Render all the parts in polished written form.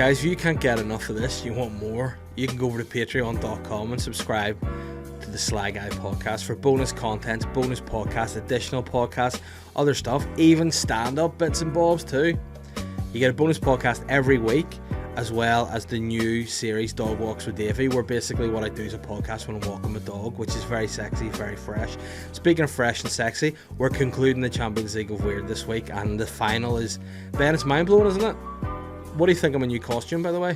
Guys, if you can't get enough of this, you want more, you can go over to patreon.com and subscribe to the Sly Guy podcast for bonus content, bonus podcasts, additional podcasts, other stuff, even stand-up bits and bobs too. You get a bonus podcast every week, as well as the new series Dog Walks with Davey, where basically what I do is a podcast when I'm walking my dog, which is very sexy, very fresh. Speaking of fresh and sexy, we're concluding the Champions League of Weird this week, and the final is, Ben, it's mind-blowing, isn't it? What do you think of my new costume, by the way?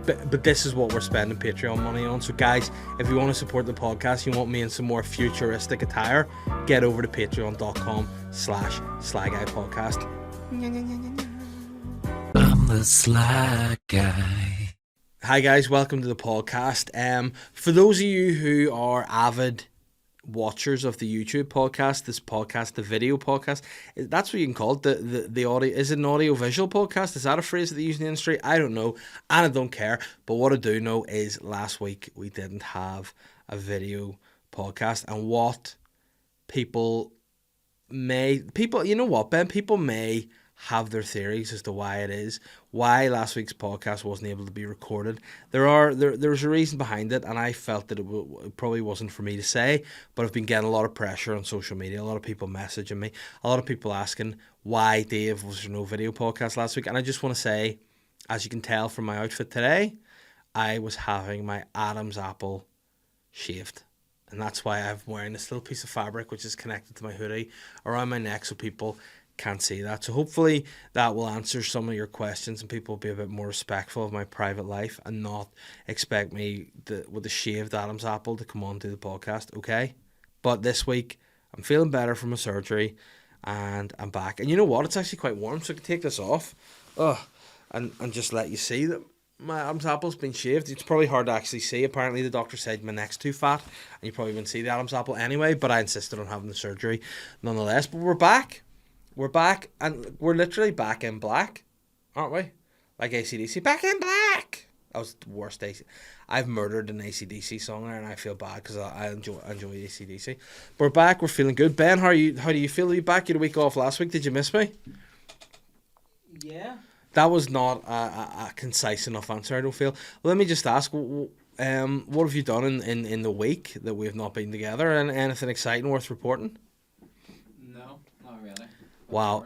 But this is what we're spending Patreon money on. So guys, if you want to support the podcast, you want me in some more futuristic attire, get over to patreon.com/slyguypodcast. I'm the Sly Guy. Hi guys, welcome to the podcast. For those of you who are avid watchers of the YouTube podcast, this podcast, the video podcast, that's what you can call it. The audio, is it an audio visual podcast? Is that a phrase that they use in the industry? I don't know, and I don't care. But what I do know is last week we didn't have a video podcast, and what people, you know what, Ben, people may have their theories as to why it is, why last week's podcast wasn't able to be recorded. There's a reason behind it, and I felt that it probably wasn't for me to say, but I've been getting a lot of pressure on social media, a lot of people messaging me, a lot of people asking why, Dave, was there no video podcast last week. And I just want to say, as you can tell from my outfit today, I was having my Adam's apple shaved. And that's why I'm wearing this little piece of fabric, which is connected to my hoodie, around my neck so people can't see that. So hopefully that will answer some of your questions and people will be a bit more respectful of my private life and not expect me with a shaved Adam's apple to come on to the podcast, okay? But this week I'm feeling better from my surgery and I'm back. And you know what? It's actually quite warm, so I can take this off and just let you see that my Adam's apple's been shaved. It's probably hard to actually see. Apparently the doctor said my neck's too fat and you probably wouldn't see the Adam's apple anyway, but I insisted on having the surgery nonetheless. But we're back. We're back, and we're literally back in black, aren't we? Like AC/DC, back in black. That was the worst AC. I've murdered an AC/DC song there, and I feel bad because I enjoy AC/DC. But we're back. We're feeling good. Ben, how do you feel? Are you back? You had a week off last week. Did you miss me? Yeah. That was not a concise enough answer, I don't feel. Well, let me just ask, what have you done in the week that we have not been together? And anything exciting worth reporting? No, not really. Wow.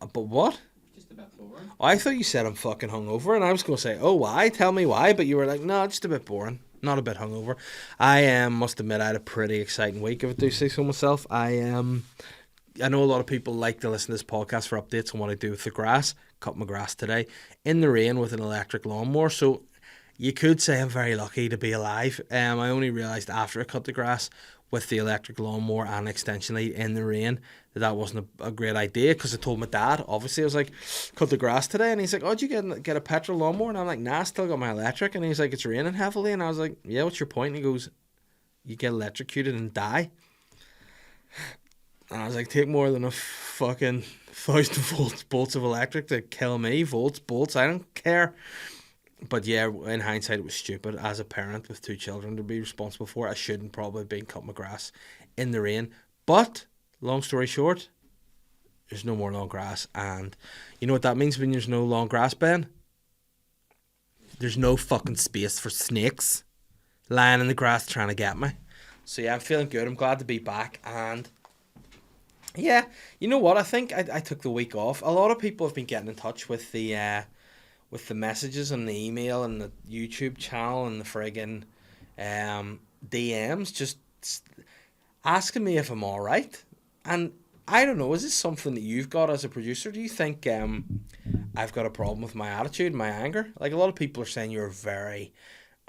But what? Just a bit boring. I thought you said I'm fucking hungover, and I was going to say, oh, why? Tell me why. But you were like, no, just a bit boring. Not a bit hungover. I must admit I had a pretty exciting week, if I do say so myself. I know a lot of people like to listen to this podcast for updates on what I do with the grass. Cut my grass today in the rain with an electric lawnmower. So you could say I'm very lucky to be alive. I only realised after I cut the grass with the electric lawnmower and extension lead in the rain that wasn't a great idea, because I told my dad, obviously, I was like, cut the grass today, and he's like, oh, did you get a petrol lawnmower? And I'm like, nah, I still got my electric. And he's like, it's raining heavily, and I was like, yeah, what's your point? And he goes, you get electrocuted and die. And I was like, take more than a fucking 1,000 bolts of electric to kill me. Bolts, I don't care. But yeah, in hindsight, it was stupid as a parent with 2 children to be responsible for. I shouldn't probably have been cutting my grass in the rain. But long story short, there's no more long grass. And you know what that means when there's no long grass, Ben? There's no fucking space for snakes lying in the grass trying to get me. So yeah, I'm feeling good. I'm glad to be back. And yeah, you know what? I think I took the week off. A lot of people have been getting in touch with the messages and the email and the YouTube channel and the friggin' DMs, just asking me if I'm all right. And I don't know, is this something that you've got as a producer? Do you think I've got a problem with my attitude, my anger? Like, a lot of people are saying you're a very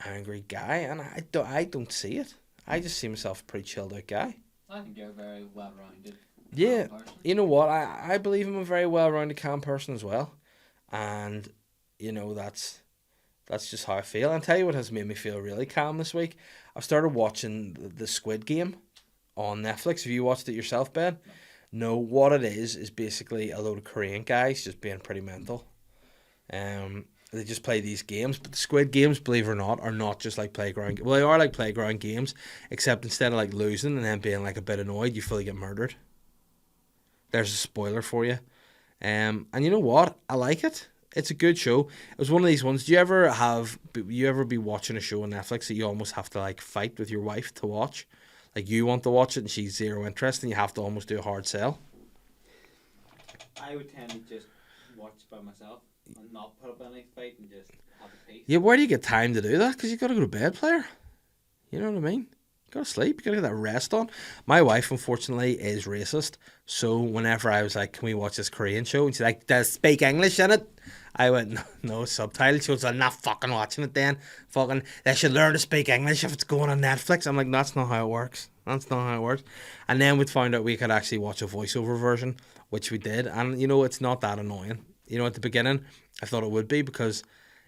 angry guy, and I don't see it. I just see myself a pretty chilled out guy. I think you're very well-rounded. Yeah, you know what? I believe I'm a very well-rounded, calm person as well. And, you know, that's just how I feel. And I'll tell you what has made me feel really calm this week. I've started watching the Squid Game on Netflix. Have you watched it yourself, Ben? No, what it is basically a load of Korean guys just being pretty mental. They just play these games, but the Squid Games, believe it or not, are not just like playground. Well, they are like playground games, except instead of like losing and then being like a bit annoyed, you fully get murdered. There's a spoiler for you. And you know what? I like it. It's a good show. It was one of these ones. Do you ever be watching a show on Netflix that you almost have to like fight with your wife to watch? Like you want to watch it and she's zero interest, and you have to almost do a hard sell. I would tend to just watch by myself and not put up any fight and just have a peace. Yeah, where do you get time to do that? Because you got to go to bed, player. You know what I mean? You got to sleep. You got to get that rest on. My wife, unfortunately, is racist. So whenever I was like, "Can we watch this Korean show?" and she's like, "Does it speak English in it?" I went, "No, subtitles." She was like, "I'm not fucking watching it then. Fucking, they should learn to speak English if it's going on Netflix." I'm like, "That's not how it works. That's not how it works." And then we'd found out we could actually watch a voiceover version, which we did. And, it's not that annoying. At the beginning, I thought it would be because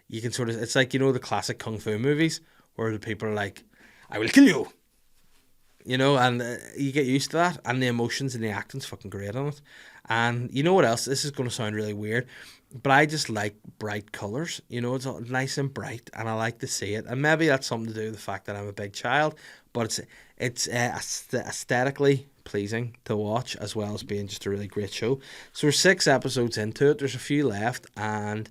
you can sort of, it's like, the classic Kung Fu movies where the people are like, "I will kill you." And you get used to that, and the emotions and the acting's fucking great on it. And you know what else? This is going to sound really weird, but I just like bright colours. It's all nice and bright, and I like to see it. And maybe that's something to do with the fact that I'm a big child, but it's aesthetically pleasing to watch, as well as being just a really great show. So we're 6 episodes into it. There's a few left, and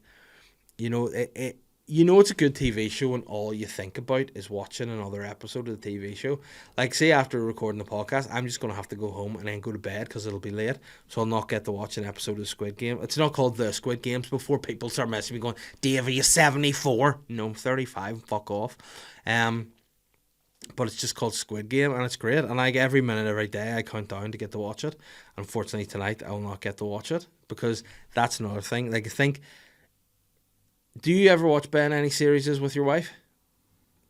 it's a good TV show when all you think about is watching another episode of the TV show. Like, say after recording the podcast, I'm just going to have to go home and then go to bed because it'll be late. So I'll not get to watch an episode of Squid Game. It's not called The Squid Games before people start messaging me going, "Dave, are you 74? No, I'm 35. Fuck off. But it's just called Squid Game, and it's great. And like every minute, every day, I count down to get to watch it. Unfortunately, tonight, I will not get to watch it because that's another thing. Like, I think... Do you ever watch, Ben, any series with your wife?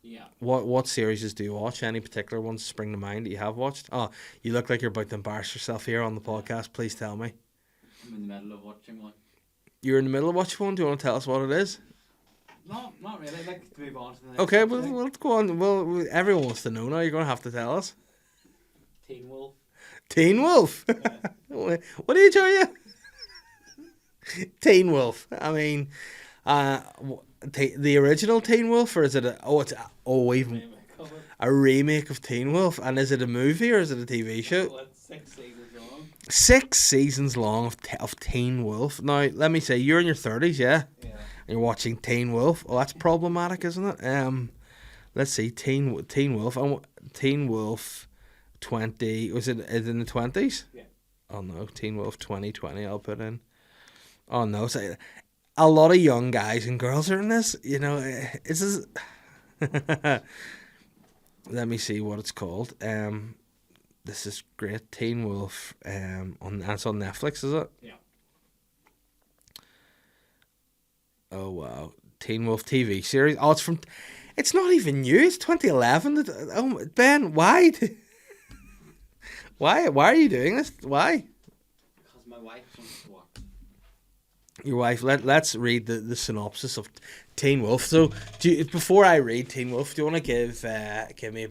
Yeah. What series do you watch? Any particular ones spring to mind that you have watched? Oh, you look like you're about to embarrass yourself here on the podcast. Please tell me. I'm in the middle of watching one. You're in the middle of watching one? Do you want to tell us what it is? No, not really. I'd like to move on to the next Okay, subject. well, let's go on. Well, everyone wants to know now. You're going to have to tell us. Teen Wolf. Teen Wolf? Yeah. What age are you? Teen Wolf. I mean... the original Teen Wolf, or is it even a remake of Teen Wolf? And is it a movie or is it a TV show? Well, it's 6 seasons long. 6 seasons long of Teen Wolf. Now, let me say, you're in your 30s, yeah? Yeah. And you're watching Teen Wolf. Oh, that's problematic, isn't it? Let's see, Teen Wolf. Teen Wolf 20. Was it in the 20s? Yeah. Oh no, Teen Wolf 2020. I'll put in. Oh no, so a lot of young guys and girls are in this. This is. Let me see what it's called. This is great. Teen Wolf. It's on Netflix, is it? Yeah. Oh wow, Teen Wolf TV series. Oh, it's not even new. It's 2011. Oh, Ben, why? Why are you doing this? Why? Because my wife wants to watch. Your wife. Let's read the synopsis of Teen Wolf. So, before I read Teen Wolf, do you want to give me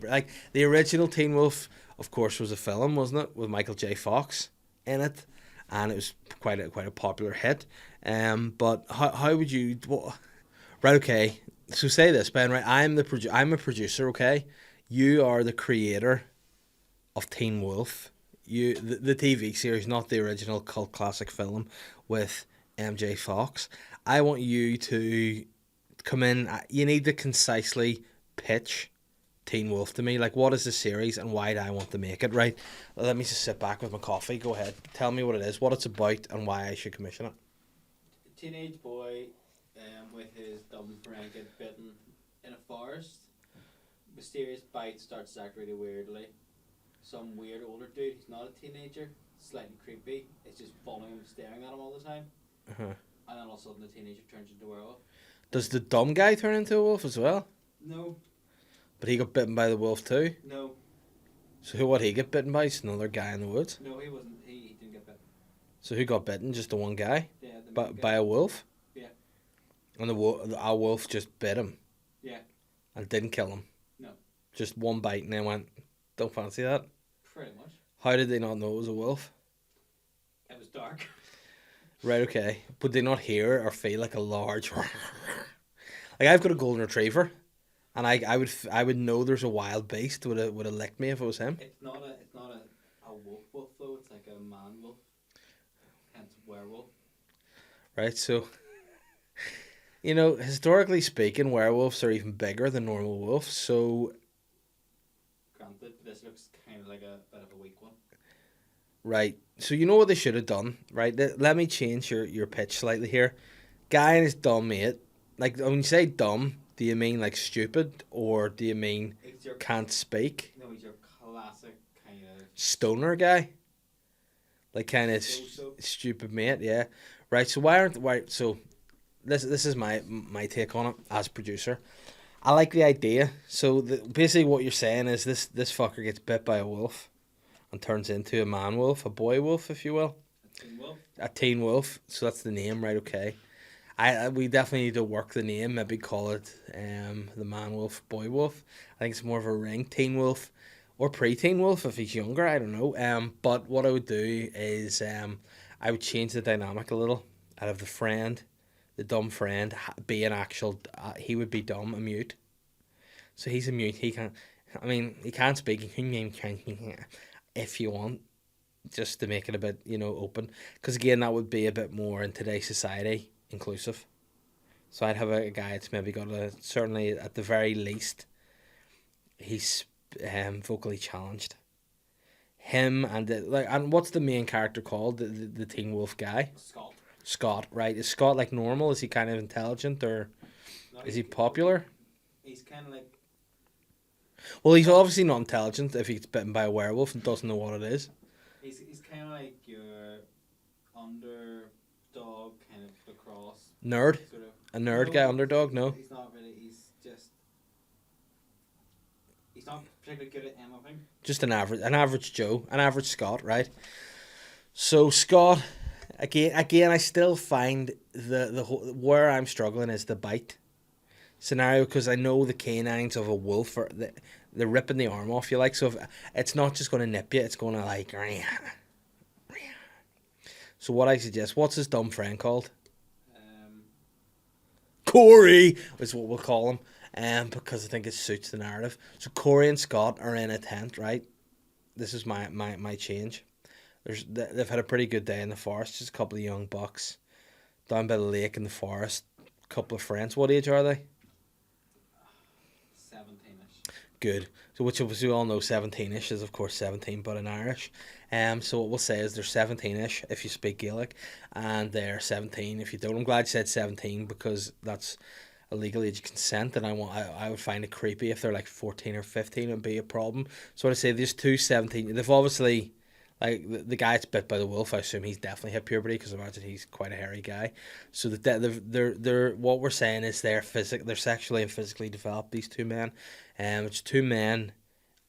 the original Teen Wolf? Of course, was a film, wasn't it, with Michael J. Fox in it, and it was quite a popular hit. But how would you? Right. Okay. So say this, Ben. Right. I'm a producer. Okay. You are the creator of Teen Wolf. The TV series, not the original cult classic film with MJ Fox. I want you to come in. You need to concisely pitch Teen Wolf to me. Like, what is the series and why do I want to make it? Right. Let me just sit back with my coffee. Go ahead. Tell me what it is, what it's about, and why I should commission it. A teenage boy with his dumb friend gets bitten in a forest. Mysterious bite starts to act really weirdly. Some weird older dude, he's not a teenager, slightly creepy, is just following him, staring at him all the time. Uh-huh. And then all of a sudden the teenager turns into a werewolf. Does the dumb guy turn into a wolf as well? No. But he got bitten by the wolf too? No. So who would he get bitten by? Just another guy in the woods? No, he wasn't. He didn't get bitten. So who got bitten? Just the one guy? Yeah, the By, main guy. by a wolf? Yeah. And a wolf just bit him? Yeah. And didn't kill him? No. Just one bite and then went, don't fancy that? Pretty much. How did they not know it was a wolf? It was dark. Right, okay. Would they not hear or feel like a large... like, I've got a golden retriever, and I would know there's a wild beast would have licked me if it was him. It's not a wolf though, it's like a man wolf. Hence werewolf. Right, so You know, historically speaking, werewolves are even bigger than normal wolves. So, Granted, this looks kind of like a bit of a weak one. right. So you know what they should have done, right? Let me change your pitch slightly here. Guy and his dumb mate. Like when you say dumb, do you mean like stupid or do you mean It's your can't speak? No, he's your classic kind of Stoner guy, like kind of so. stupid mate. Yeah, right. So why? So this is my take on it as producer. I like the idea. So basically, what you're saying is this fucker gets bit by a wolf and turns into a man wolf, a boy wolf, if you will, A teen wolf. a teen wolf. So that's the name, right? Okay. We definitely need to work the name. Maybe call it the man wolf, boy wolf. I think it's more of a ring teen wolf, or pre-teen wolf if he's younger. I don't know. But what I would do is I would change the dynamic a little. Out of the friend, the dumb friend, be an actual. He would be dumb, a mute. So he's a mute. He can't. I mean, he can't speak. He can if you want, just to make it a bit, open. Because again, that would be a bit more in today's society inclusive. So I'd have a guy that's maybe got certainly at the very least, he's vocally challenged. Him and what's the main character called? The Teen Wolf guy. Scott. Scott, right? Is Scott like normal? Is he kind of intelligent or No, is he popular? He's kind of like. Well, he's obviously not intelligent if he gets bitten by a werewolf and doesn't know what it is. He's kind of like your underdog, kind of across. Nerd? Sort of. A nerd guy, underdog? No. He's not really. He's not particularly good at anything. Just an average Joe, an average Scott, right? So Scott, again, I still find the whole, where I'm struggling is the bite scenario because I know the canines of a wolf they're ripping the arm off you like. So if, it's not just going to nip you, it's going to like. So what I suggest, what's his dumb friend called? Corey is what we'll call him. Because I think it suits the narrative. So Corey and Scott are in a tent, right? This is my change. They've had a pretty good day in the forest. Just a couple of young bucks down by the lake in the forest. A couple of friends. What age are they? 17ish. Good. So which of us we all know 17ish is of course 17 but in Irish. So what we'll say is they're 17ish if you speak Gaelic and they're 17 if you don't. I'm glad you said 17 because that's a legal age of consent and I would find it creepy if they're like 14 or 15. It would be a problem. So I'd say there's two 17. They've obviously like the guy that's bit by the wolf. I assume he's definitely hit puberty because I imagine he's quite a hairy guy. So they're what we're saying is they're sexually and physically developed. These two men, it's two men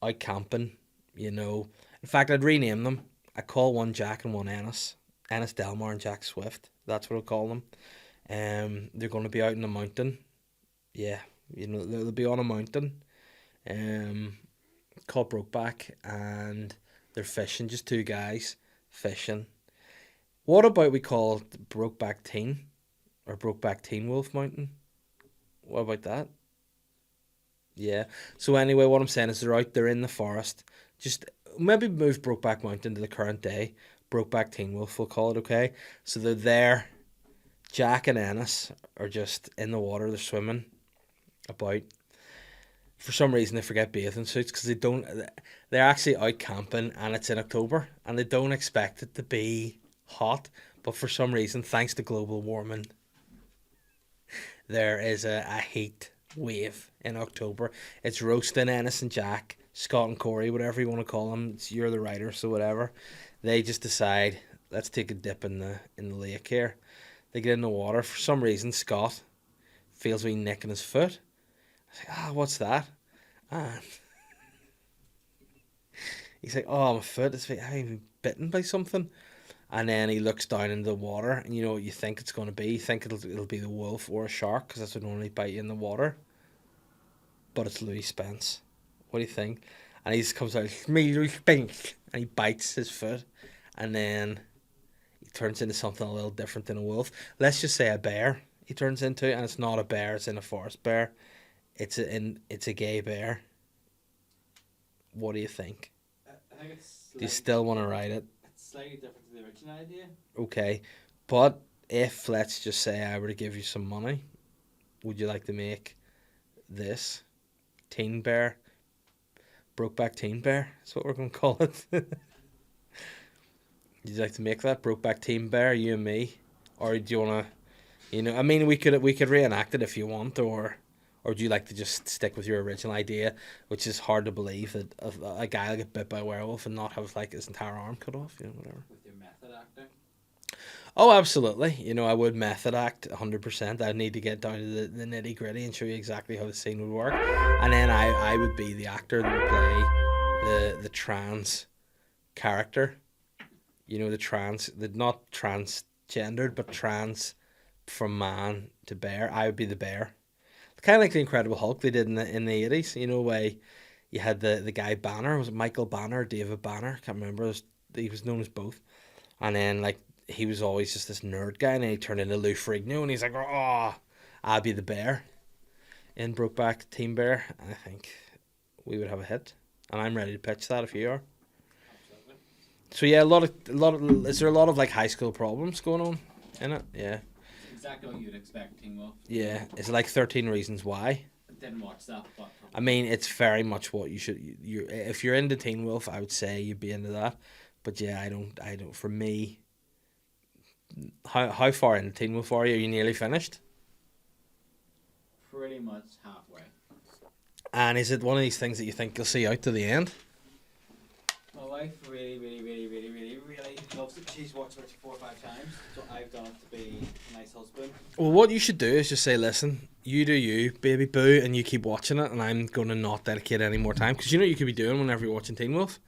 out camping. In fact, I'd rename them. I call one Jack and one Ennis. Ennis Delmar and Jack Swift. That's what I'll call them. They're going to be out in the mountain. Yeah, they'll be on a mountain. Called Brokeback and they're fishing, just two guys fishing. What about we call it Brokeback Teen or Brokeback Teen Wolf Mountain? What about that? Yeah. So anyway, what I'm saying is they're in the forest. Just maybe move Brokeback Mountain to the current day. Brokeback Teen Wolf, we'll call it, okay? So they're there. Jack and Ennis are just in the water. They're swimming about. For some reason, they forget bathing suits because they're actually out camping and it's in October and they don't expect it to be hot. But for some reason, thanks to global warming, there is a heat wave in October. It's roasting Ennis and Jack, Scott and Corey, whatever you want to call them. You're the writer, so whatever. They just decide, let's take a dip in the lake here. They get in the water. For some reason, Scott feels a wee nick in his foot. I was like, what's that? And he's like, my foot. It's like, I've been bitten by something. And then he looks down into the water, and you know what you think it's going to be. You think it'll be the wolf or a shark, because that's what normally bite you in the water. But it's Louis Spence. What do you think? And he just comes out, me, Louis Spence, and he bites his foot, and then he turns into something a little different than a wolf. Let's just say a bear. He turns into, and it's not a bear. It's in a forest bear. It's a gay bear. What do you think? I think it's. Do you still want to write it? It's slightly different to the original idea. Okay, but if let's just say I were to give you some money, would you like to make this teen bear? Brokeback teen bear? That's what we're going to call it. Would you like to make that Brokeback teen bear, you and me? Or do you want to, I mean, we could reenact it if you want, or do you like to just stick with your original idea, which is hard to believe that a guy will get bit by a werewolf and not have like his entire arm cut off, whatever. With your method acting. Oh, absolutely. I would method act 100%. I'd need to get down to the nitty gritty and show you exactly how the scene would work. And then I would be the actor that would play the trans character. Not transgendered, but trans from man to bear. I would be the bear. Kind of like the Incredible Hulk they did in the 80s. Where you had the guy Banner. Was it Michael Banner or David Banner? Can't remember. He was known as both. And then like he was always just this nerd guy, and then he turned into Lou Ferrigno, and he's like, oh, I'll be the bear in Brokeback Teen Bear. I think we would have a hit, and I'm ready to pitch that if you are. Absolutely. So yeah, is there a lot of like high school problems going on in it? Yeah. Exactly what you'd expect, Teen Wolf. Yeah. Is it like 13 Reasons Why? I didn't watch that, but I mean, it's very much what you should. If you're into Teen Wolf, I would say you'd be into that. But yeah, I don't. For me, how far into Teen Wolf are you? Are you nearly finished? pretty much halfway. And is it one of these things that you think you'll see out to the end? My wife really loves it. She's watched it 4 or 5 times, so I've done it to be a nice husband. Well, what you should do is just say, listen, you do you, baby boo, and you keep watching it, and I'm going to not dedicate any more time. Because you know what you could be doing whenever you're watching Teen Wolf?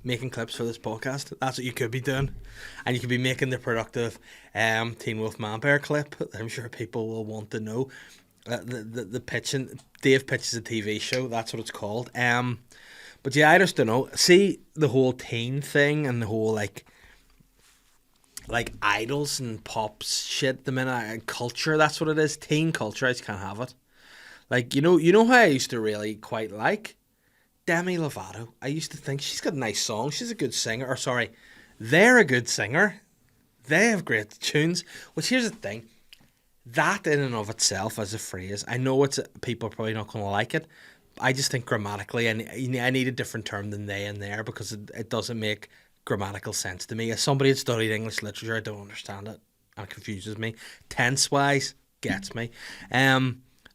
Making clips for this podcast. That's what you could be doing. And you could be making the productive Teen Wolf Man Bear clip that I'm sure people will want to know. The pitching, Dave pitches a TV show, that's what it's called. But yeah, I just don't know. See, the whole teen thing and the whole like idols and pops shit the minute, and culture, that's what it is. Teen culture, I just can't have it. Like, you know who I used to really quite like? Demi Lovato. I used to think she's got nice songs. She's a good singer. Or sorry, they're a good singer. They have great tunes. Which, here's the thing. That in and of itself as a phrase, I know people are probably not going to like it. I just think grammatically, I need a different term than they and there, because it doesn't make grammatical sense to me. As somebody that studied English literature, I don't understand it. And it confuses me. Tense-wise, gets me.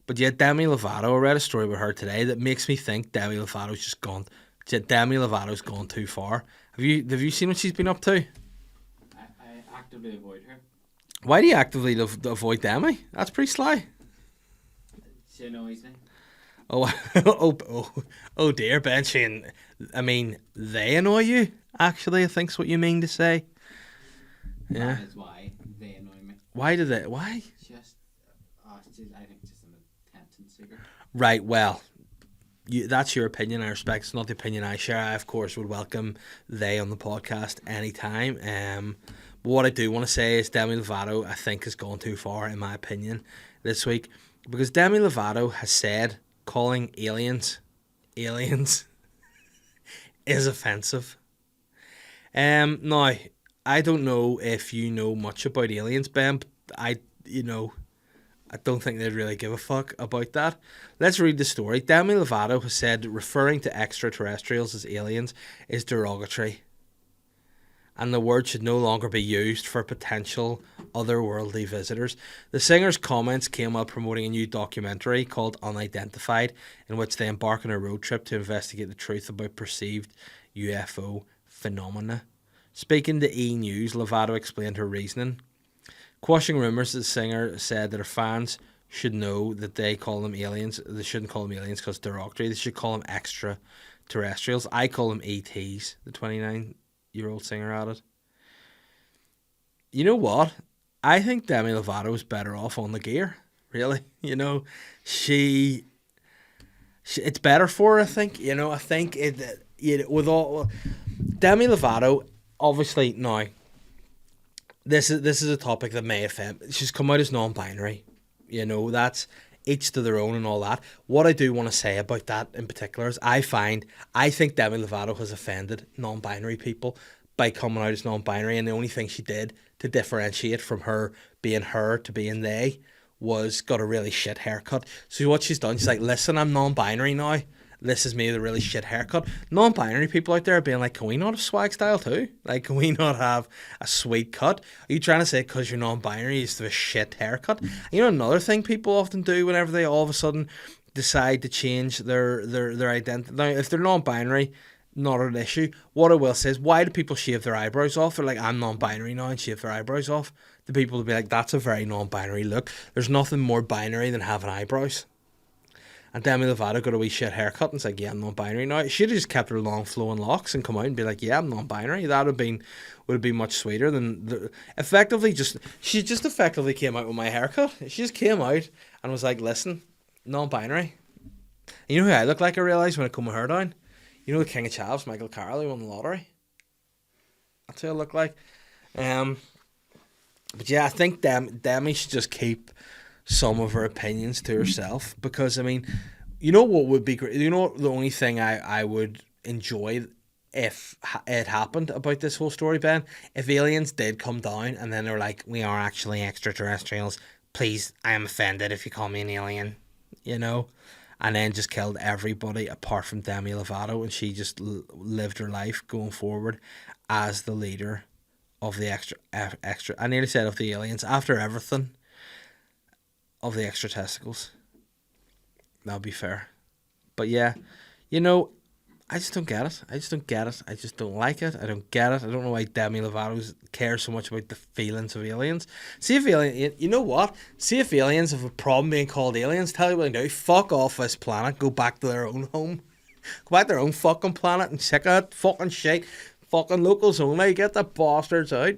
But yeah, Demi Lovato, I read a story about her today that makes me think Demi Lovato's gone too far. Have you seen what she's been up to? I actively avoid her. Why do you actively avoid Demi? That's pretty sly. She annoys me. Oh dear, Ben. I mean, they annoy you, actually, I think's what you mean to say. Yeah. That is why they annoy me. Why? Just, I think just an attention seeker. Right, well, that's your opinion. I respect. It's not the opinion I share. I, of course, would welcome they on the podcast anytime. But what I do want to say is Demi Lovato, I think, has gone too far, in my opinion, this week. Because Demi Lovato has said calling aliens is offensive. Now, I don't know if you know much about aliens, Ben, but I don't think they'd really give a fuck about that. Let's read the story. Demi Lovato has said referring to extraterrestrials as aliens is derogatory, and the word should no longer be used for potential otherworldly visitors. The singer's comments came while promoting a new documentary called Unidentified, in which they embark on a road trip to investigate the truth about perceived UFO phenomena. Speaking to E! News, Lovato explained her reasoning. Quashing rumours, the singer said that her fans should know that they call them aliens. They shouldn't call them aliens because it's derogatory. They should call them extraterrestrials. I call them ETs, the 29-year-old singer added. You know what? I think Demi Lovato is better off on the gear, really. It's better for her, I think. I think with all Demi Lovato, obviously now, this is a topic that may offend. She's come out as non-binary. That's each to their own and all that. What I do want to say about that in particular is I think Demi Lovato has offended non-binary people by coming out as non-binary, and the only thing she did to differentiate from her being her to being they was got a really shit haircut. So what she's done, she's like, listen, I'm non-binary now. This is me with a really shit haircut. Non-binary people out there are being like, can we not have swag style too? Like, can we not have a sweet cut? Are you trying to say because you're non-binary, you have to have a shit haircut? And you know another thing people often do whenever they all of a sudden decide to change their identity. Now, if they're non-binary, not an issue. What I will say is, why do people shave their eyebrows off? They're like, I'm non-binary now, and shave their eyebrows off. The people will be like, that's a very non-binary look. There's nothing more binary than having eyebrows. And Demi Lovato got a wee shit haircut and said, yeah, I'm non-binary now. She'd have just kept her long flowing locks and come out and be like, yeah, I'm non-binary. That would have been much sweeter than she just effectively came out with my haircut. She just came out and was like, listen, non-binary. And you know who I look like, I realised when I cut my hair down? You know the King of Chavs, Michael Carroll, who won the lottery? That's who I look like. But yeah, I think Demi should just keep some of her opinions to herself, because I mean, you know what would be great? You know, the only thing I would enjoy if it happened about this whole story, Ben, if aliens did come down and then they're like, we are actually extraterrestrials. Please, I am offended if you call me an alien. You know, and then just killed everybody apart from Demi Lovato, and she just lived her life going forward as the leader of the extra. I nearly said of the aliens after everything. Of the extra testicles. That'll be fair. But yeah, you know, I just don't get it. I just don't like it. I don't get it. I don't know why Demi Lovato cares so much about the feelings of aliens. See if aliens, you know what? See if aliens have a problem being called aliens. Tell you what they do. Fuck off this planet. Go back to their own home. Go back to their own fucking planet and check out fucking shit. Fucking locals only. Get the bastards out.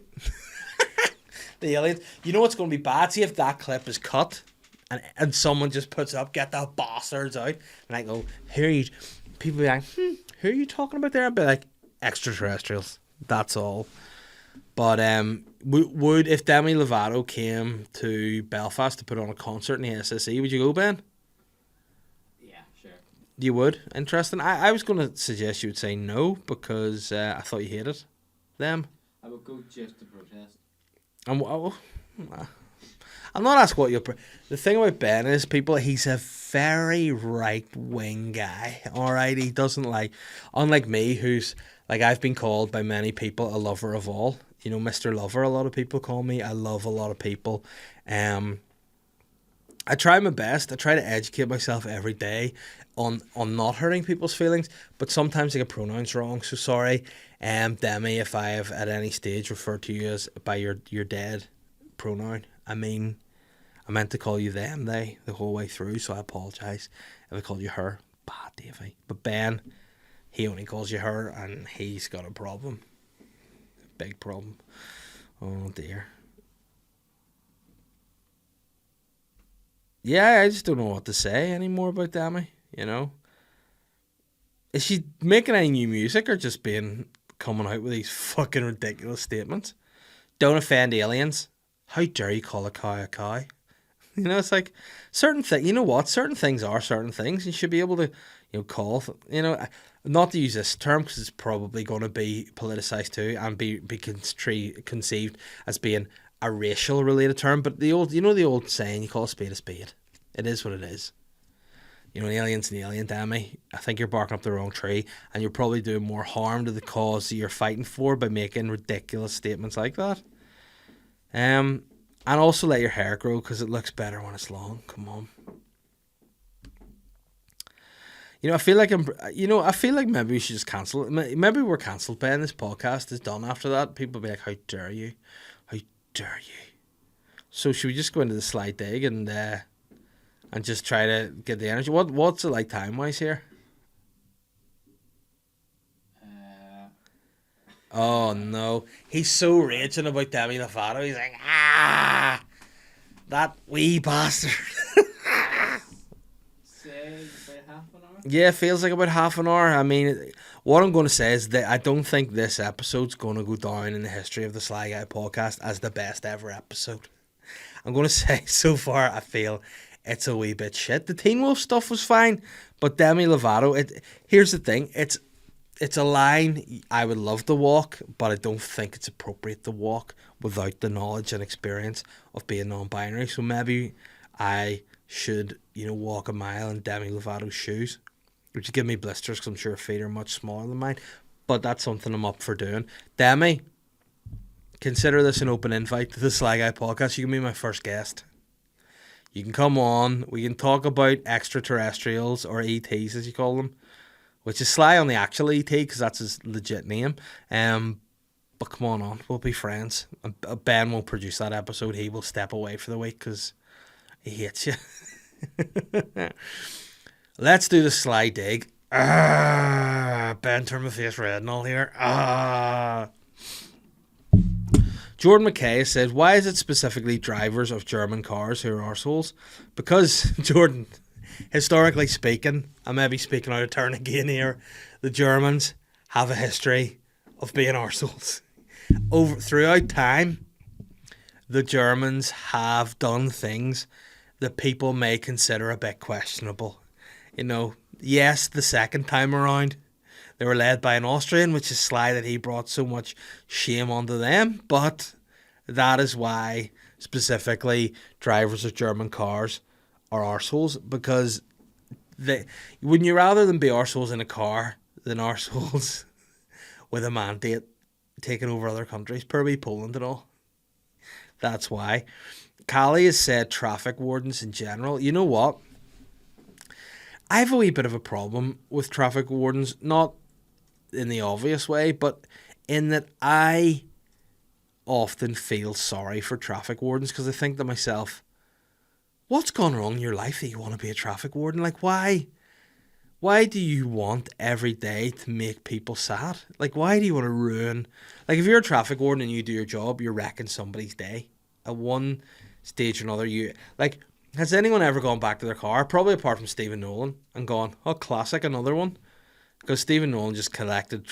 The aliens. You know what's going to be bad? See if that clip is cut. And someone just puts up, get the bastards out. And I go, people be like, who are you talking about there? I'd be like, extraterrestrials. That's all. But would if Demi Lovato came to Belfast to put on a concert in the SSE, would you go, Ben? Yeah, sure. You would? Interesting. I was going to suggest you would say no, because I thought you hated them. I would go just to protest. I'm not asking what you're... The thing about Ben is, he's a very right-wing guy, alright? He doesn't like... Unlike me, who's... Like, I've been called by many people a lover of all. You know, Mr. Lover, a lot of people call me. I love a lot of people. I try my best. I try to educate myself every day on not hurting people's feelings, but sometimes I get pronouns wrong, so sorry. Demi, if I have at any stage referred to you as by your dead pronoun. I meant to call you them, they, the whole way through, so I apologise if I called you her. Bad, Davey. But Ben, he only calls you her, and he's got a problem. Big problem. Oh, dear. Yeah, I just don't know what to say anymore about Demi, you know? Is she making any new music, or just coming out with these fucking ridiculous statements? Don't offend aliens. How dare you call a cow a cow? You know, it's like certain things. You know what? Certain things are certain things. You should be able to, you know, call. You know, not to use this term because it's probably going to be politicized too and be conceived as being a racial related term. But the old saying, you call a spade a spade. It is what it is. You know, an alien's an alien, Demi. I think you're barking up the wrong tree, and you're probably doing more harm to the cause that you're fighting for by making ridiculous statements like that. And also let your hair grow, because it looks better when it's long. Come on. You know, I feel like maybe we should just cancel it. Maybe we're cancelled, Ben. This podcast is done after that. People will be like, how dare you? How dare you? So should we just go into the slide dig and just try to get the energy? What's it like time-wise here? Oh no, he's so raging about Demi Lovato. He's like, that wee bastard. Say about half an hour? Yeah, it feels like about half an hour. I mean, what I'm going to say is that I don't think this episode's going to go down in the history of the Sly Guy podcast as the best ever episode. I'm going to say, so far, I feel it's a wee bit shit. The Teen Wolf stuff was fine, but Demi Lovato, here's the thing, it's a line I would love to walk, but I don't think it's appropriate to walk without the knowledge and experience of being non-binary. So maybe I should, walk a mile in Demi Lovato's shoes, which would give me blisters because I'm sure her feet are much smaller than mine. But that's something I'm up for doing. Demi, consider this an open invite to the Sly Guy podcast. You can be my first guest. You can come on. We can talk about extraterrestrials, or ETs as you call them, which is Sly on the actual ET because that's his legit name. But come on. We'll be friends. Ben will produce that episode. He will step away for the week because he hates you. Let's do the Sly dig. Ben turned my face red and all here. Jordan McKay says, why is it specifically drivers of German cars who are arseholes? Because, Jordan, historically speaking, I may be speaking out of turn again here, the Germans have a history of being arseholes. Throughout time, the Germans have done things that people may consider a bit questionable. Yes, the second time around, they were led by an Austrian, which is Sly that he brought so much shame onto them. But that is why, specifically, drivers of German cars are arseholes. Because wouldn't you rather than be arseholes in a car than arseholes with a mandate taking over other countries? Probably Poland and all. That's why. Callie has said traffic wardens in general. You know what? I have a wee bit of a problem with traffic wardens, not in the obvious way, but in that I often feel sorry for traffic wardens because I think to myself, what's gone wrong in your life that you want to be a traffic warden? Like, why do you want every day to make people sad? Like, why do you want to ruin... Like, if you're a traffic warden and you do your job, you're wrecking somebody's day. At one stage or another, has anyone ever gone back to their car, probably apart from Stephen Nolan, and gone, oh, classic, another one? Because Stephen Nolan just collected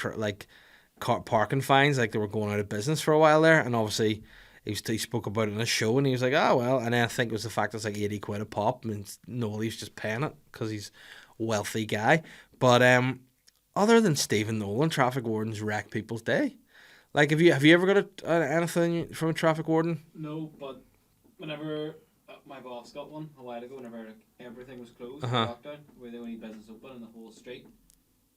car parking fines like they were going out of business for a while there, and obviously he spoke about it in a show, and he was like, oh, well, and then I think it was the fact it's like 80 quid a pop, and Nolan's just paying it because he's a wealthy guy. But other than Stephen Nolan, traffic wardens wreck people's day. Like, have you ever got anything from a traffic warden? No, but whenever my boss got one a while ago, whenever everything was closed, lockdown, we were the only business open in the whole street,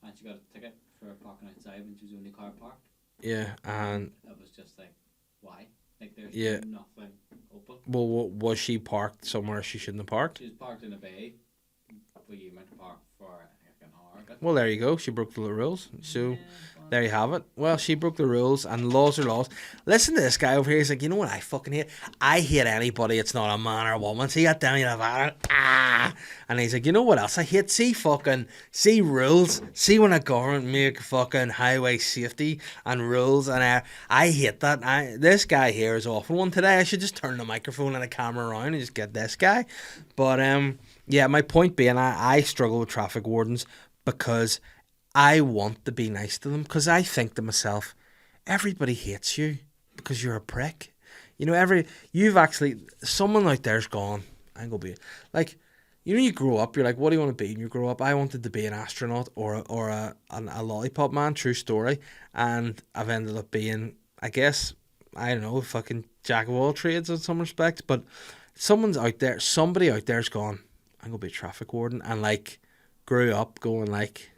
and she got a ticket for parking outside when she was the only car parked. Yeah, and it was just like, why? Like, there's nothing open. Well, was she parked somewhere she shouldn't have parked? She was parked in a bay, but you meant to park for like an hour. Well, there you go. She broke the rules. So there you have it. Well, she broke the rules, and laws are laws. Listen to this guy over here. He's like, you know what I fucking hate? I hate anybody that's not a man or a woman. See that Demi Lovato? And he's like, you know what else I hate? See rules. See when a government make fucking highway safety and rules, and I hate that. This guy here is awful one today. I should just turn the microphone and the camera around and just get this guy. But yeah, my point being, I struggle with traffic wardens because I want to be nice to them, because I think to myself, everybody hates you because you're a prick. Someone out there's gone, I'm going to be, like, you grow up, you're like, what do you want to be? And you grow up, I wanted to be an astronaut or a lollipop man, true story. And I've ended up being, I guess, I don't know, fucking jack of all trades in some respects. But somebody out there's gone, I'm going to be a traffic warden. And, like, grew up going, like,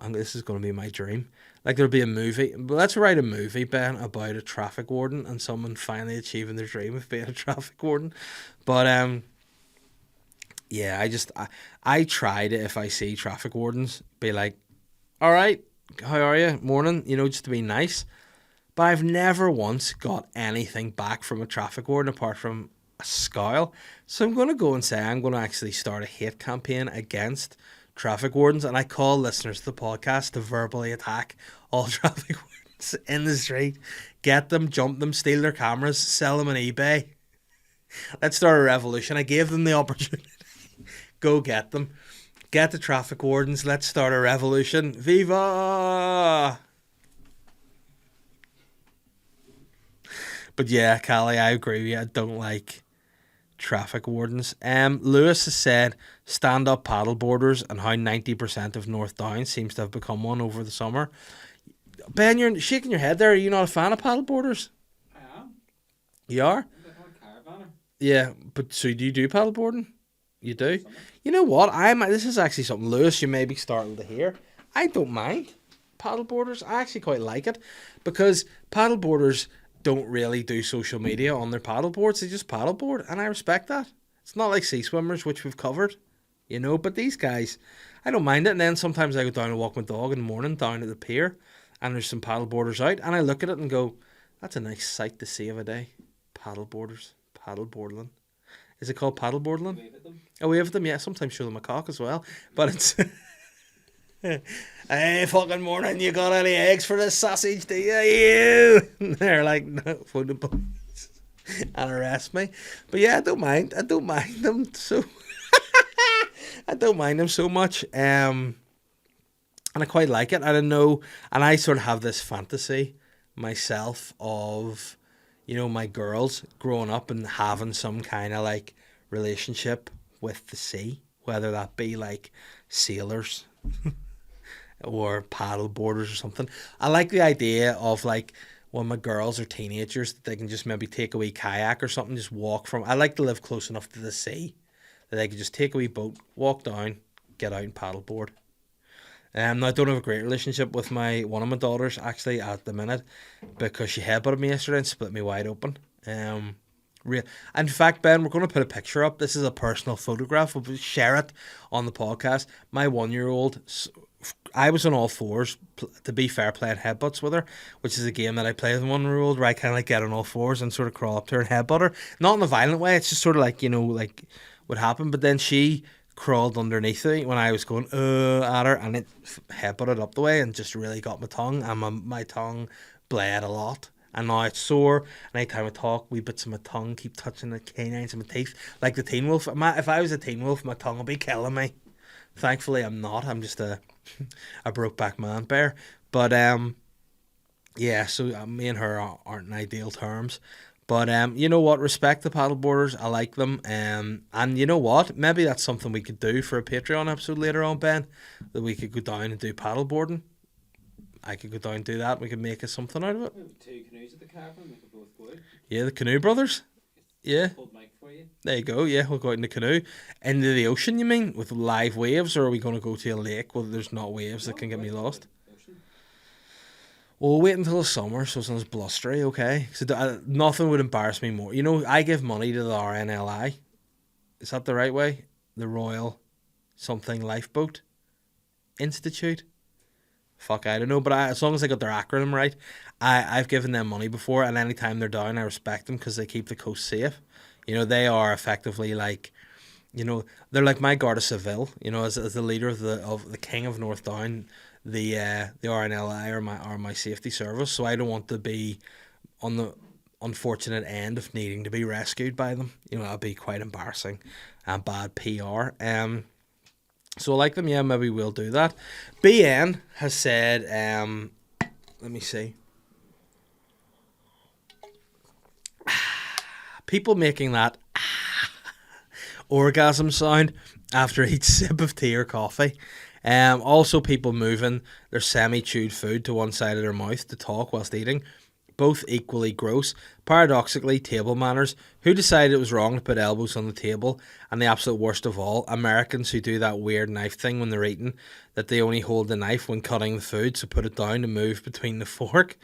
this is going to be my dream. Like, there'll be a movie. But let's write a movie, Ben, about a traffic warden and someone finally achieving their dream of being a traffic warden. But, yeah, I try to, if I see traffic wardens, be like, all right, how are you? Morning, just to be nice. But I've never once got anything back from a traffic warden apart from a scowl. So I'm going to go and say I'm going to actually start a hate campaign against traffic wardens, and I call listeners to the podcast to verbally attack all traffic wardens in the street, get them, jump them, steal their cameras, sell them on eBay. Let's start a revolution. I gave them the opportunity. Go get them. Get the traffic wardens. Let's start a revolution. Viva! But yeah, Callie, I agree with you. I don't like traffic wardens. Lewis has said stand-up paddleboarders and how 90% of North Down seems to have become one over the summer. Ben, you're shaking your head there. Are you not a fan of paddleboarders? I am. You are? I'm a caravaner. Yeah, but so do you do paddleboarding? You do? Summer. You know what? This is actually something, Lewis, you may be starting to hear. I don't mind paddleboarders. I actually quite like it because paddleboarders don't really do social media on their paddleboards. They just paddleboard, and I respect that. It's not like sea swimmers, which we've covered, but these guys, I don't mind it. And then sometimes I go down and walk my dog in the morning down at the pier, and there's some paddleboarders out, and I look at it and go, that's a nice sight to see of a day. Paddleboarders, paddleboarding. Is it called paddleboarding? Wave at them. Oh, we have them, yeah. Sometimes show them a cock as well. But it's, hey, fucking morning, you got any eggs for this sausage, do you? And they're like, no, phone the police and arrest me. But yeah, I don't mind them so. I don't mind them so much. And I quite like it. I don't know, and I sort of have this fantasy myself of, my girls growing up and having some kind of like relationship with the sea, whether that be like sailors or paddle boarders or something. I like the idea of like when my girls are teenagers that they can just maybe take a wee kayak or something, just walk from. I like to live close enough to the sea that they could just take a wee boat, walk down, get out and paddleboard. Now I don't have a great relationship with one of my daughters actually at the minute because she headbutted me yesterday and split me wide open. In fact, Ben, we're going to put a picture up. This is a personal photograph. We'll share it on the podcast. My 1-year-old, I was on all fours, to be fair, playing headbutts with her, which is a game that I play with 1-year-old where I kind of like get on all fours and sort of crawl up to her and headbutt her. Not in a violent way. It's just sort of like, like what happened. But then she crawled underneath me when I was going at her, and it headbutted up the way and just really got my tongue, and my tongue bled a lot, and now it's sore, and anytime I talk, wee bits of my tongue keep touching the canines of my teeth like the Teen Wolf. If I was a Teen Wolf, my tongue would be killing me. Thankfully I'm not. I'm just a Brokeback Man bear. But yeah, so me and her aren't in ideal terms. But you know what? Respect the paddleboarders. I like them. And you know what? Maybe that's something we could do for a Patreon episode later on, Ben. That we could go down and do paddleboarding. I could go down and do that. We could make something out of it. We have 2 canoes at the caravan. We could both go out. Yeah, the Canoe Brothers. Yeah. Hold mic for you. There you go. Yeah, we'll go out in the canoe. Into the ocean, you mean? With live waves? Or are we going to go to a lake where there's not waves that can get me lost? We'll wait until the summer so it's not as blustery, okay? So nothing would embarrass me more. I give money to the RNLI. Is that the right way? The Royal something Lifeboat Institute? Fuck, I don't know. But as long as I got their acronym right, I've given them money before, and anytime they're down, I respect them because they keep the coast safe. They are effectively like, they're like my Guard of Seville. As the leader of the King of North Down. The RNLI are my safety service, so I don't want to be on the unfortunate end of needing to be rescued by them. That'd be quite embarrassing and bad PR. So I like them. Yeah, maybe we'll do that. BN has said, let me see. People making that orgasm sound after each sip of tea or coffee. Also people moving their semi-chewed food to one side of their mouth to talk whilst eating. Both equally gross. Paradoxically, table manners. Who decided it was wrong to put elbows on the table? And the absolute worst of all, Americans who do that weird knife thing when they're eating, that they only hold the knife when cutting the food, so put it down to move between the fork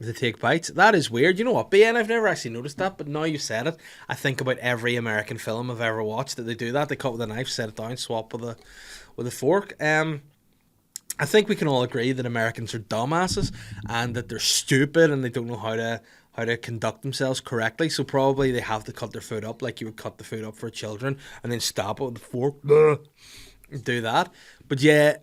to take bites. That is weird. You know what, BN? I've never actually noticed that, but now you said it, I think about every American film I've ever watched that they do that. They cut with a knife, set it down, swap with a fork. I think we can all agree that Americans are dumbasses and that they're stupid and they don't know how to conduct themselves correctly. So probably they have to cut their food up like you would cut the food up for children and then stab it with a fork. Do that. But yeah,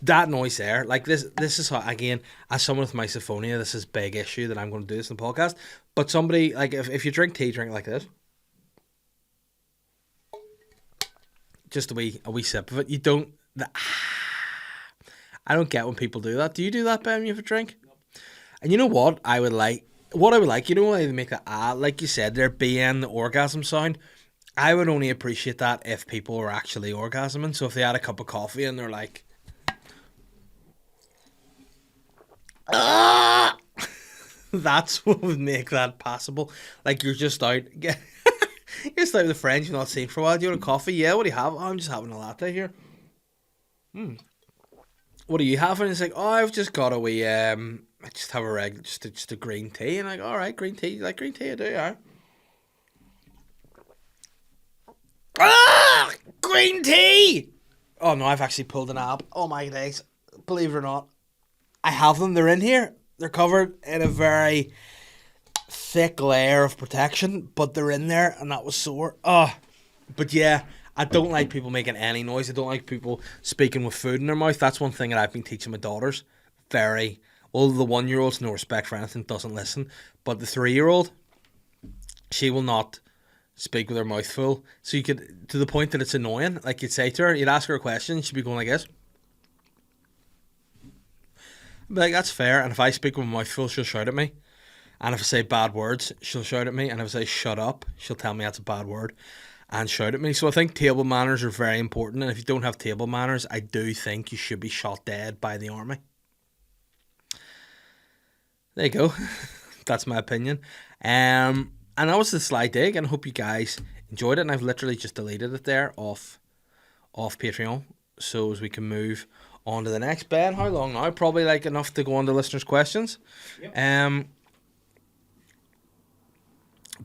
that noise there, like this is how, again, as someone with misophonia, this is a big issue that I'm going to do this in the podcast. But somebody, like, if you drink tea, drink like this. Just a wee sip of it. You don't. I don't get when people do that. Do you do that, Ben? When you have a drink? Nope. And you know what I would like? What I would like, why they make that like you said, there being the orgasm sound. I would only appreciate that if people were actually orgasming. So if they had a cup of coffee and they're like, that's what would make that possible. Like you're just out. You're just like with friends you've not seen for a while. Do you want a coffee? Yeah, what do you have? Oh, I'm just having a latte here. What are you having? It's like, oh, I've just got a wee, I just have a regular, just a green tea. And I'm like, alright, green tea. You like green tea? I do, yeah. Ah! Green tea! Oh no, I've actually pulled an ab. Oh my days. Believe it or not. I have them. They're in here. They're covered in a very thick layer of protection, but they're in there, and that was sore. Oh, but yeah, I don't like people making any noise. I don't like people speaking with food in their mouth. That's one thing that I've been teaching my daughters. Very, well, the 1-year-old's no respect for anything, doesn't listen, but the 3-year-old, she will not speak with her mouth full. So you could, to the point that it's annoying. Like you'd say to her, you'd ask her a question, she'd be going like this. I'd be like, that's fair. And if I speak with my mouth full, she'll shout at me. And if I say bad words, she'll shout at me. And if I say shut up, she'll tell me that's a bad word and shout at me. So I think table manners are very important. And if you don't have table manners, I do think you should be shot dead by the army. There you go. That's my opinion. And that was the sly dig. And I hope you guys enjoyed it. And I've literally just deleted it there off Patreon. So as we can move on to the next. Ben, how long now? Probably like enough to go on to listeners' questions. Yep.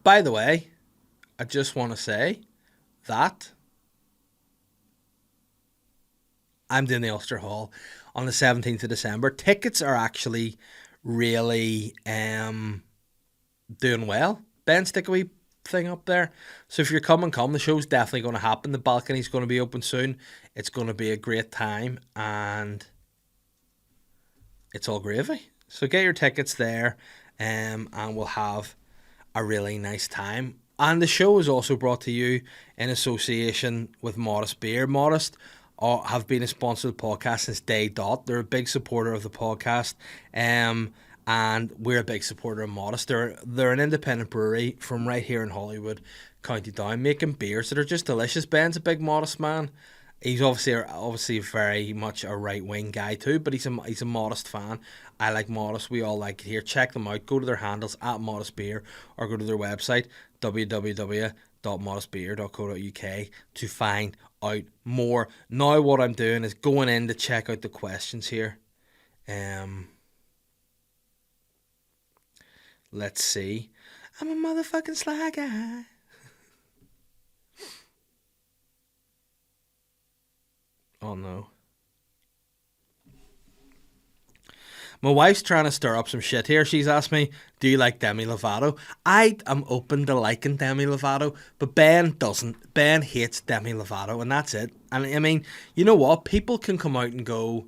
By the way, I just want to say that I'm doing the Ulster Hall on the 17th of December. Tickets are actually really doing well. Ben, stick a wee thing up there. So if you're come. The show's definitely going to happen. The balcony's going to be open soon. It's going to be a great time, and it's all gravy. So get your tickets there, and we'll have a really nice time. And the show is also brought to you in association with Modest Beer. Modest have been a sponsor of the podcast since day dot. They're a big supporter of the podcast, and we're a big supporter of Modest. They're an independent brewery from right here in Hollywood, County Down, making beers that are just delicious. Ben's a big Modest man. He's obviously very much a right-wing guy too, but he's a Modest fan. I like Modest. We all like it here. Check them out. Go to their handles at Modest Beer, or go to their website www.modestbeer.co.uk to find out more. Now what I'm doing is going in to check out the questions here. Let's see. I'm a motherfucking sly guy. Oh no. My wife's trying to stir up some shit here. She's asked me, do you like Demi Lovato? I am open to liking Demi Lovato, but Ben doesn't. Ben hates Demi Lovato, and that's it. And I mean, you know what? People can come out and go,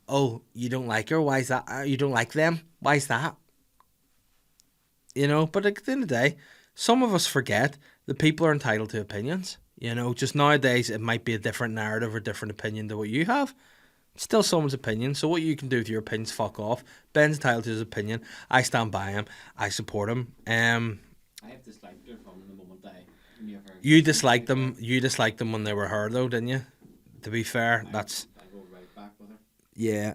oh, you don't like her? Why is that? You don't like them? Why is that? You know, but at the end of the day, some of us forget that people are entitled to opinions. You know, just nowadays it might be a different narrative or different opinion to what you have. It's still someone's opinion, so what you can do with your opinions, fuck off. Ben's entitled to his opinion. I stand by him. I support him. I have disliked her from the moment I knew her. You disliked them. You disliked them when they were her, though, didn't you? To be fair, I go right back with her. Yeah.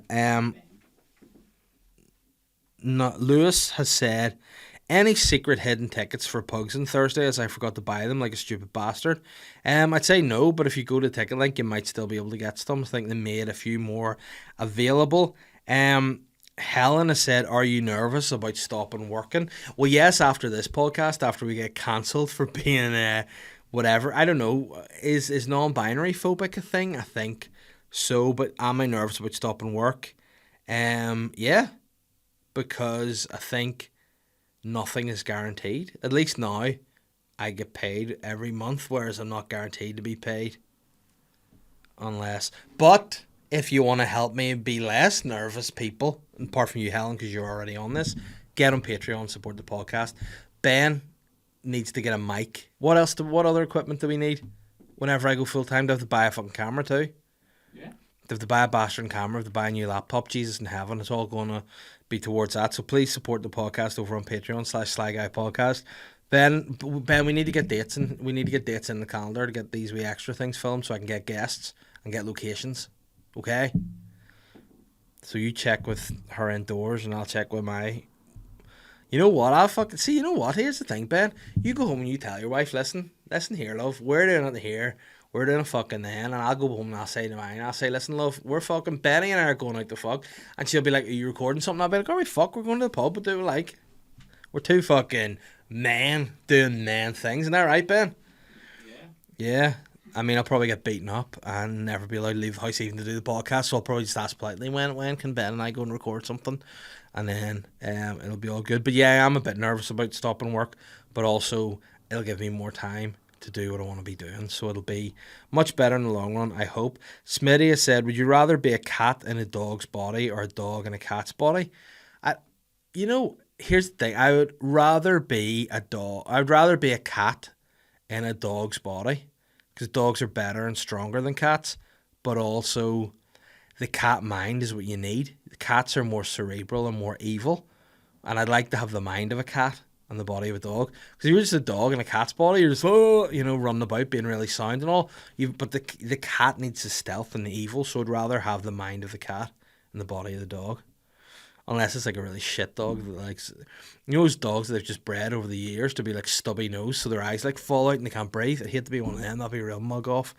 Lewis has said, any secret hidden tickets for Pugs on Thursday, as I forgot to buy them like a stupid bastard? I'd say no, but if you go to Ticket Link, you might still be able to get some. I think they made a few more available. Helen has said, are you nervous about stopping working? Well, yes, after this podcast, after we get cancelled for being whatever. I don't know. Is non-binary phobic a thing? I think so, but am I nervous about stopping work? Yeah, because I think nothing is guaranteed. At least now, I get paid every month, whereas I'm not guaranteed to be paid. Unless... But if you want to help me be less nervous, people, apart from you, Helen, because you're already on this, get on Patreon, support the podcast. Ben needs to get a mic. What other equipment do we need? Whenever I go full-time, do I have to buy a fucking camera too? Yeah. Do I have to buy a bastard camera? Do I have to buy a new laptop? Jesus in heaven, it's all going to be towards that. So please support the podcast over on Patreon/SlyGuyPodcast. Ben, we need to get dates in. We need to get dates in the calendar to get these wee extra things filmed, so I can get guests and get locations. Okay. So you check with her indoors, and I'll check with my. You know what? I'll fucking see. You know what? Here's the thing, Ben. You go home and you tell your wife, listen, listen here, love, we're doing it here. We're doing a fucking then, and I'll go home and I'll say to mine, I'll say, listen, love, we're fucking Benny and I are going out to fuck. And she'll be like, are you recording something? I'll be like, alright, fuck, we're going to the pub, but do like, we're two fucking men doing man things. Isn't that right, Ben? Yeah. Yeah. I mean, I'll probably get beaten up and never be allowed to leave the house even to do the podcast, so I'll probably just ask politely, when can Ben and I go and record something? And then it'll be all good. But yeah, I'm a bit nervous about stopping work, but also it'll give me more time to do what I want to be doing, so it'll be much better in the long run, I hope. Smitty has said, would you rather be a cat in a dog's body or a dog in a cat's body? Here's the thing, I would rather be a dog. I'd rather be a cat in a dog's body, because dogs are better and stronger than cats, but also the cat mind is what you need. The cats are more cerebral and more evil, and I'd like to have the mind of a cat and the body of a dog. Because you're just a dog in a cat's body, you're just running about being really sound and all. But the cat needs the stealth and the evil, so I'd rather have the mind of the cat and the body of the dog. Unless it's like a really shit dog that likes, those dogs that they've just bred over the years to be like stubby nose, so their eyes like fall out and they can't breathe. I'd hate to be one of them. That'd be a real mug off.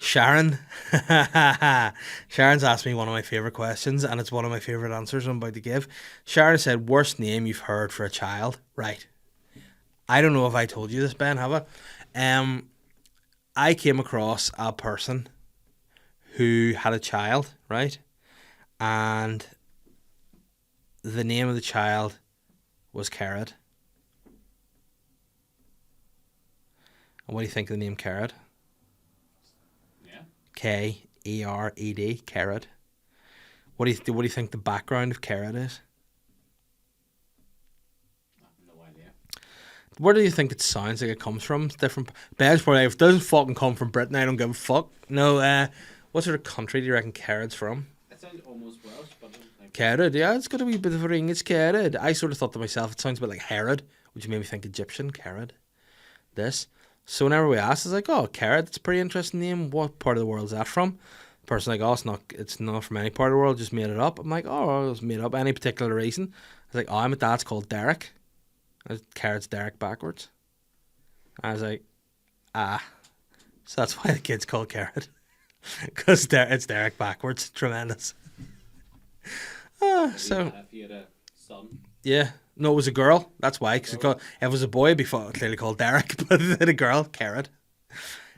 Sharon, Sharon's asked me one of my favourite questions, and it's one of my favourite answers I'm about to give. Sharon said, worst name you've heard for a child. Right. I don't know if I told you this, Ben, have I? I came across a person who had a child, right? And the name of the child was Carrot. And what do you think of the name Carrot? K-E-R-E-D, Carrot. What do you think the background of Carrot is? I have no idea. Where do you think it sounds like it comes from? It's different. Ben's probably, if it doesn't fucking come from Britain, I don't give a fuck. No, what sort of country do you reckon Carrot's from? It sounds almost Welsh, but I don't think. Carrot, yeah, it's got a wee bit of a ring. It's Carrot. I sort of thought to myself, it sounds a bit like Herod, which made me think Egyptian. Carrot. This. So whenever we asked, it's like, oh, Carrot, it's a pretty interesting name. What part of the world is that from? The person like, oh, it's not from any part of the world, just made it up. I'm like, oh, it was made up. Any particular reason? I was like, oh, my dad's called Derek. Carrot's Derek backwards. I was like, so that's why the kid's called Carrot. Because it's Derek backwards. Tremendous. So. If you had a son. Yeah. No, it was a girl. That's why. Cause if it was a boy, it'd be clearly called Derek. But then a girl, Carrot.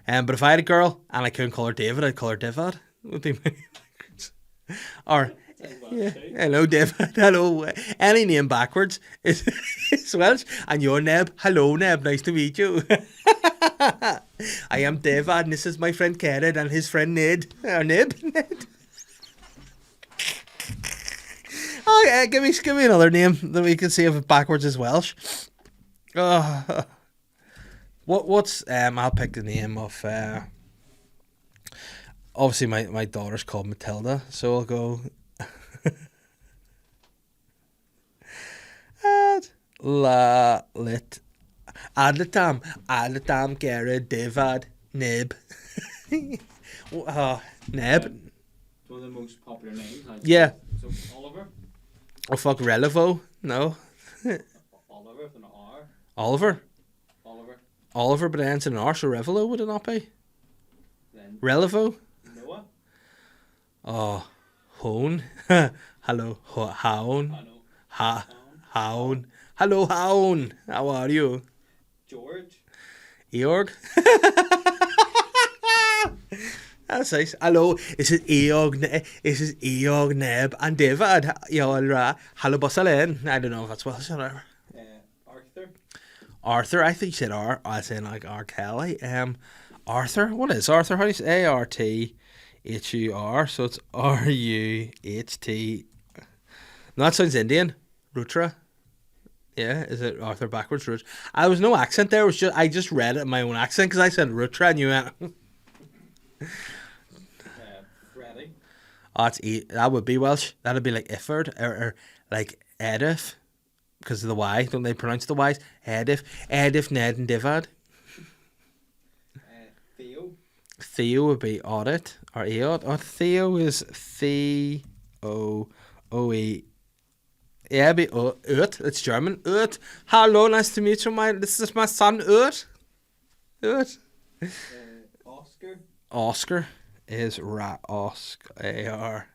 But if I had a girl and I couldn't call her David, I'd call her Divad. Would be my or yeah, hello David, hello. Any name backwards is Welsh. And you're Neb. Hello Neb, nice to meet you. I am David, and this is my friend Carrot and his friend Ned. Or Neb. Ned. Oh, give me another name that we can see if it backwards is Welsh. What's I'll pick the name of obviously my daughter's called Matilda, so I'll go Adlatam Garrett Devad Neb. Neb. It's one of the most popular names. Yeah. So Oliver. Oh fuck, Relevo? No. Oliver with an R. Oliver, but it ends in an R, so Revelo would it not be? Then Relevo? Noah. Oh, Hone. Hello, Hown. Hown. Hello, Hown. How are you? George. Eorg. That's nice. Hello, this is Eorg Neb and David. You're hello, Bussalin. I don't know if that's Welsh or whatever. Arthur. I think you said R. I said like R. Kelly. Arthur. What is Arthur? How do you say Arthur? So it's Ruht. No, that sounds Indian. Rutra. Yeah, is it Arthur backwards? Rut. I was no accent there. It was I just read it in my own accent because I said Rutra and you went. Freddie. Oh, that would be Welsh. That'd be like Ifford or like Edith. Because of the Y, don't they pronounce the Y's? Edith, Ned, and Divad. Theo. Theo would be Audit or Eod. Or Theo is Theo-O-E. Yeah, be Urt. It's German. Urt. Hello, nice to meet you. This is my son, Urt. Urt. Oscar. Oscar is A-R.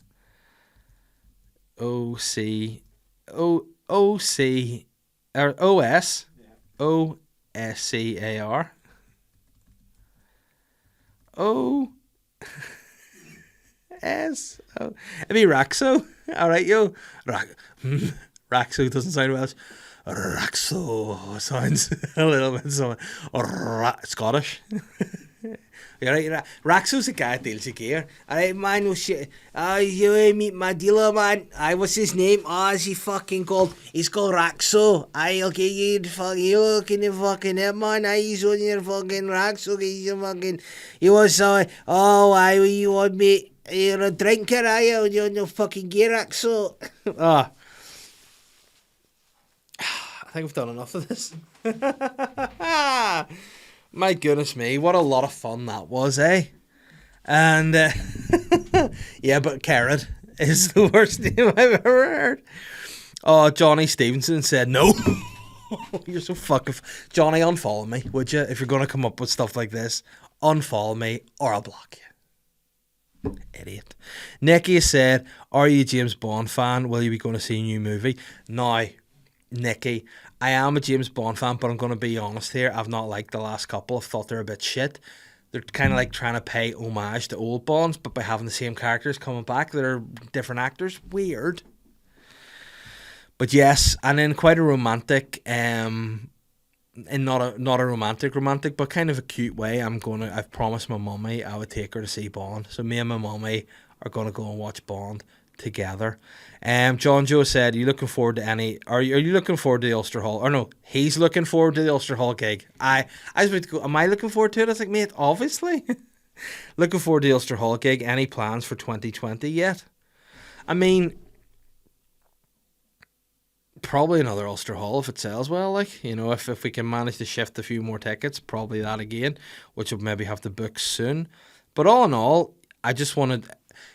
O-C. O-C. Or O-S. Yeah. O-S-C-A-R. O. S. Oh. It'd be Raxo. Alright, yo. Raxo doesn't sound Welsh. Raxo sounds a little bit Scottish. You're right, Raxo's the guy that deals with gear. Alright, man, no shit. You meet my dealer, man. What's his name? Is he fucking called? He's called Raxo. Okay, you looking at fucking him, man. He's on your fucking Raxo. He's a fucking. He was you want me? You're a drinker, are you? You're no fucking gear, Raxo. I think we've done enough of this. My goodness me, what a lot of fun that was, eh? And, yeah, but Carrot is the worst name I've ever heard. Oh, Johnny Stevenson said no. You're so fucking... Johnny, unfollow me, would you? If you're going to come up with stuff like this, unfollow me or I'll block you. Idiot. Nikki said, are you a James Bond fan? Will you be going to see a new movie? Now, Nikki, I am a James Bond fan, but I'm going to be honest here. I've not liked the last couple. I've thought they're a bit shit. They're kind of like trying to pay homage to old Bonds, but by having the same characters coming back, they're different actors. Weird. But yes, and in quite a romantic, and not a romantic, but kind of a cute way, I've promised my mummy I would take her to see Bond. So me and my mummy are going to go and watch Bond together. John Joe said, are you looking forward to the Ulster Hall? Or no, he's looking forward to the Ulster Hall gig. I was about to go, am I looking forward to it? I was like, mate, obviously. Looking forward to the Ulster Hall gig. Any plans for 2020 yet? I mean, probably another Ulster Hall if it sells well, like, you know, if we can manage to shift a few more tickets, probably that again, which we'll maybe have to book soon. But all in all, I just wanted...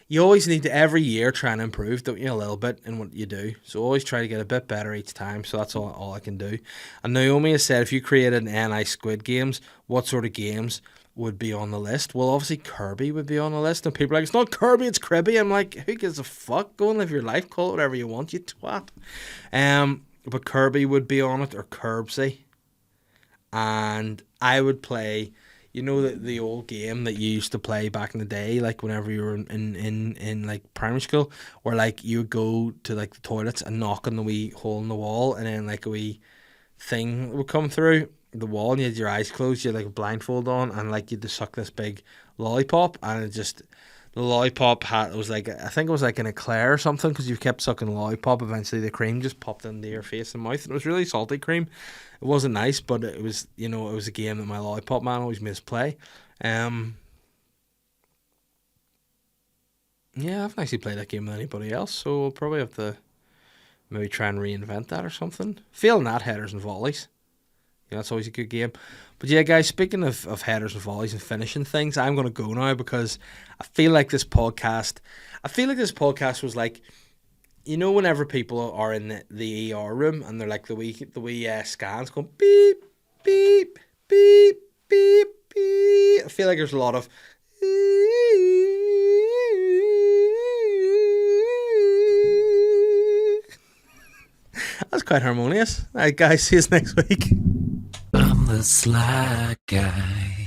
You always need to, every year, try and improve, don't you, a little bit in what you do. So always try to get a bit better each time. So that's all I can do. And Naomi has said, if you created an NI Squid Games, what sort of games would be on the list? Well, obviously Kirby would be on the list. And people are like, it's not Kirby, it's Cribby. I'm like, who gives a fuck? Go and live your life. Call it whatever you want, you twat. But Kirby would be on it, or Curbsy. And I would play... You know the old game that you used to play back in the day, like whenever you were in like primary school, where like you would go to like the toilets and knock on the wee hole in the wall, and then like a wee thing would come through the wall, and you had your eyes closed, you had like a blindfold on, and like you had to suck this big lollipop, and the lollipop it was like, I think it was like an eclair or something, because you kept sucking the lollipop, eventually the cream just popped into your face and mouth, and it was really salty cream. It wasn't nice, but it was, you know, it was a game that my lollipop man always made us play. Yeah, I haven't actually played that game with anybody else, so we'll probably have to maybe try and reinvent that or something. Failing that, headers and volleys. Yeah, that's always a good game. But yeah, guys, speaking of headers and volleys and finishing things, I'm going to go now because I feel like this podcast was like, you know, whenever people are in the ER room and they're like the wee scans going beep, beep, beep, beep, beep. I feel like there's a lot of that's quite harmonious. Alright, guys, see you next week. I'm the sly guy.